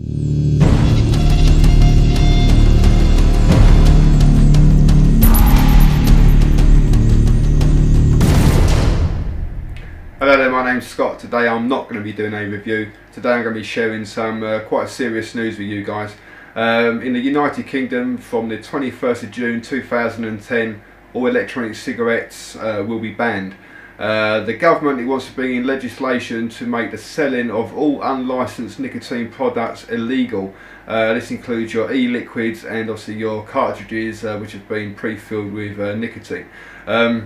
Hello there, my name's Scott. Today I'm not going to be doing a review. Today I'm going to be sharing some quite serious news with you guys. In the United Kingdom, from the 21st of June 2010, all electronic cigarettes will be banned. The government wants to bring in legislation to make the selling of all unlicensed nicotine products illegal. This includes your e-liquids and obviously your cartridges which have been pre-filled with nicotine. Now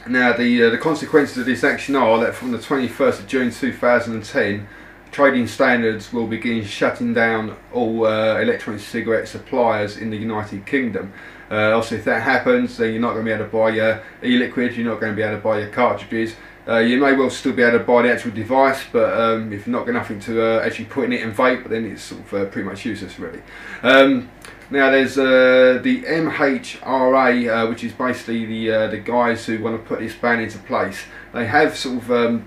the consequences of this action are that from the 21st of June 2010, trading standards will begin shutting down all electronic cigarette suppliers in the United Kingdom. Also, if that happens, then you're not going to be able to buy your e-liquids, you're not going to be able to buy your cartridges. You may well still be able to buy the actual device, but if you've not got nothing to actually put in it and vape, then it's sort of pretty much useless really. Now there's the MHRA, which is basically the guys who want to put this ban into place. They have sort of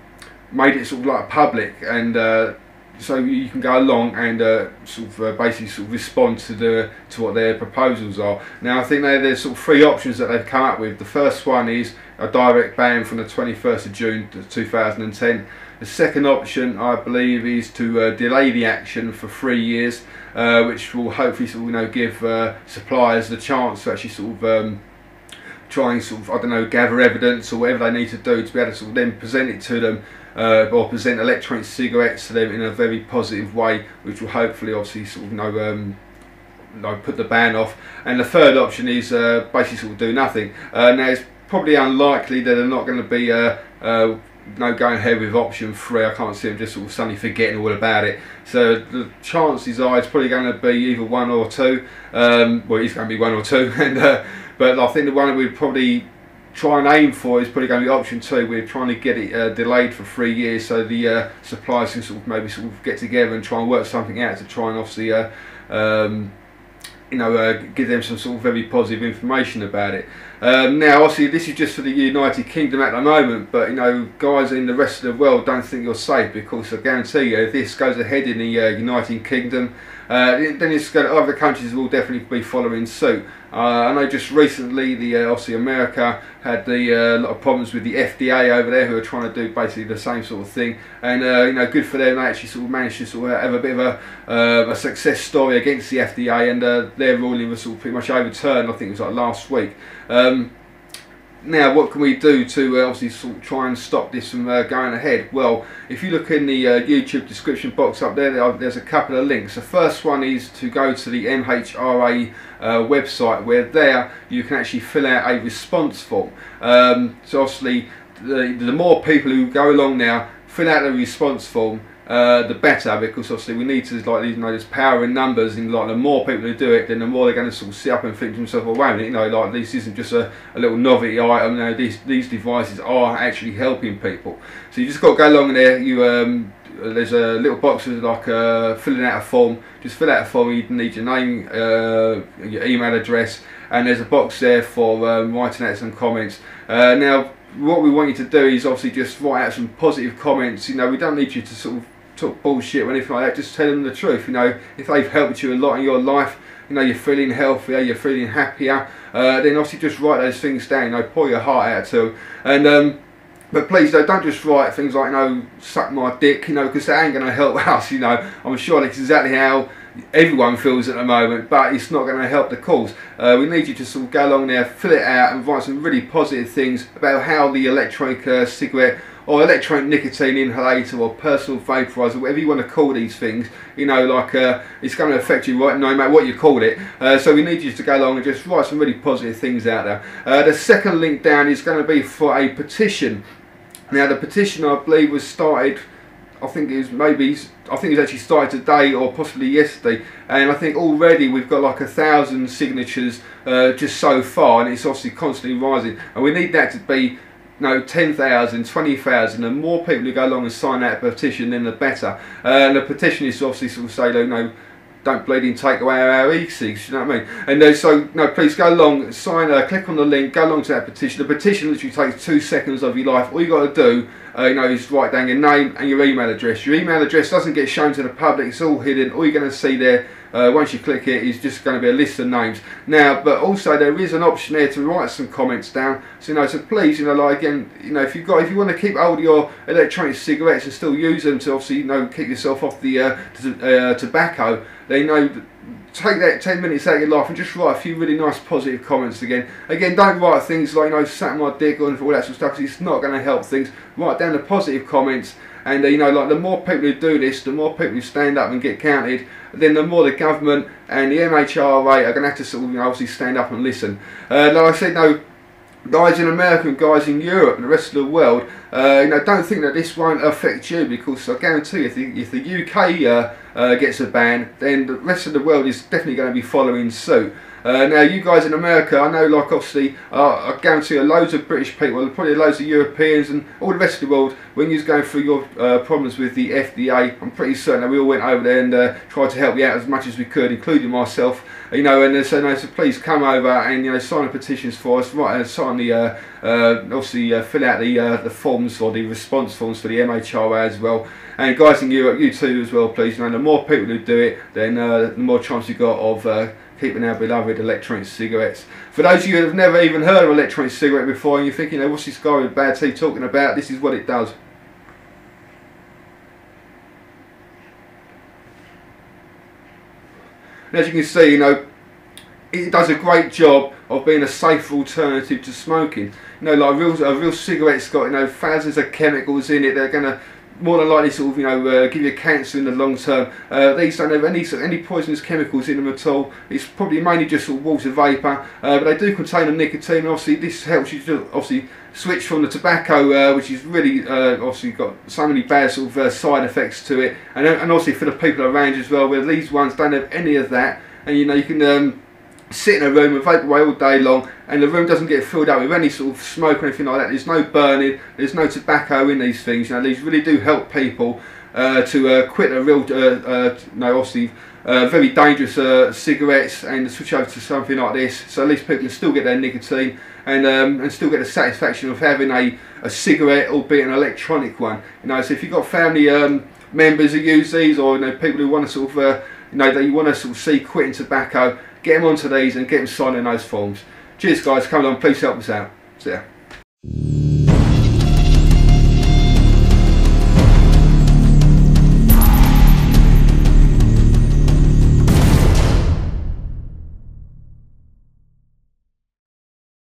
made it sort of like public, and so you can go along and basically respond to what their proposals are. Now I think there's sort of three options that they've come up with. The first one is a direct ban from the 21st of June 2010. The second option, I believe, is to delay the action for 3 years, which will hopefully give suppliers the chance to actually try and I don't know, gather evidence or whatever they need to do to be able to then present it to them, or present electronic cigarettes to them in a very positive way, which will hopefully obviously put the ban off. And the third option is basically do nothing. Now it's probably unlikely that they're not going to be going ahead with option 3. I can't see them just suddenly forgetting all about it. So the chances are it's probably going to be either 1 or 2. Well, it's going to be 1 or 2, and but I think the one that we'd probably try and aim for is probably going to be option 2. We're trying to get it delayed for 3 years, so the suppliers can maybe get together and try and work something out to try and obviously give them some very positive information about it. Now obviously this is just for the United Kingdom at the moment, but guys in the rest of the world, don't think you're safe, because I guarantee you if this goes ahead in the United Kingdom, then other countries will definitely be following suit. I know just recently obviously America had a lot of problems with the FDA over there, who are trying to do basically the same sort of thing, and good for them. They actually managed to have a bit of a success story against the FDA, and their ruling was pretty much overturned. I think it was like last week. Now what can we do to obviously try and stop this from going ahead? Well, if you look in the YouTube description box up there, there's a couple of links. The first one is to go to the MHRA website, where there you can actually fill out a response form. So obviously the more people who go along now fill out the response form, the better, because obviously we need to, there's power in numbers, and the more people who do it, then the more they're going to sit up and think to themselves, well, wait a minute, this isn't just a little novelty item. These devices are actually helping people. So you just got to go along there. There's a little box with filling out a form. Just fill out a form. You need your name, your email address, and there's a box there for writing out some comments. Now what we want you to do is obviously just write out some positive comments. We don't need you to talk bullshit or anything like that. Just tell them the truth. If they've helped you a lot in your life, you're feeling healthier, you're feeling happier, then obviously just write those things down. Pour your heart out to them. And but please don't just write things like suck my dick, because that ain't going to help us. I'm sure that's exactly how everyone feels at the moment, but it's not going to help the cause. We need you to go along there, fill it out, and write some really positive things about how the electronic cigarette or electronic nicotine inhalator or personal vaporizer, whatever you want to call these things, it's going to affect you right no matter what you call it. So we need you to go along and just write some really positive things out there. The second link down is going to be for a petition. Now the petition, I believe, was started, I think it was actually started today or possibly yesterday, and I think already we've got like 1,000 signatures just so far, and it's obviously constantly rising, and we need that to be 10,000, 20,000. The more people who go along and sign that petition, then the better. And the petition is obviously say, don't bleeding take away our e-cigs, you know what I mean? And so, no, please go along, sign, click on the link, go along to that petition. The petition literally takes 2 seconds of your life. All you got to do, is write down your name and your email address. Your email address doesn't get shown to the public, it's all hidden. All you're going to see there, once you click it, is just going to be a list of names. Now, but also there is an option there to write some comments down. So, so please, like again, if you want to keep hold of your electronic cigarettes and still use them to obviously, keep yourself off the tobacco, then take that 10 minutes out of your life and just write a few really nice positive comments again. Again, don't write things like, suck my dick or all that sort of stuff, because it's not going to help things. Write down the positive comments, and like the more people who do this, the more people who stand up and get counted, then the more the government and the MHRA are going to have to sort of, obviously stand up and listen. Like I said, guys in America and guys in Europe and the rest of the world, don't think that this won't affect you, because I guarantee you, if the UK gets a ban, then the rest of the world is definitely going to be following suit. Now, you guys in America, I know, obviously, I guarantee you, loads of British people, probably loads of Europeans and all the rest of the world, when you're going through your problems with the FDA, I'm pretty certain that we all went over there and tried to help you out as much as we could, including myself. And so please come over and sign the petitions for us, sign the obviously fill out the forms, or the response forms for the MHRA as well. And guys in Europe, you too as well, please. The more people who do it, then the more chance you got of keeping our beloved electronic cigarettes. For those of you who have never even heard of electronic cigarette before, and you're thinking, what's this guy with bad teeth talking about? This is what it does. And as you can see, it does a great job of being a safer alternative to smoking. Like a real cigarette's got thousands of chemicals in it. They're going to more than likely sort of give you cancer in the long term. These don't have any poisonous chemicals in them at all. It's probably mainly just sort of water vapour, but they do contain a nicotine. And obviously, this helps you to obviously switch from the tobacco, which is really obviously got so many bad sort of side effects to it, and obviously for the people around you as well, where these ones don't have any of that, and you can sit in a room and vape away all day long, and the room doesn't get filled up with any sort of smoke or anything like that. There's no burning, there's no tobacco in these things. These really do help people to quit a real, obviously very dangerous cigarettes, and switch over to something like this. So at least people can still get their nicotine and still get the satisfaction of having a cigarette, albeit an electronic one. So if you've got family members who use these, or people who want to sort of that you want to sort of see quitting tobacco, get them onto these and get them signing those forms. Cheers guys, come along, please help us out. See ya.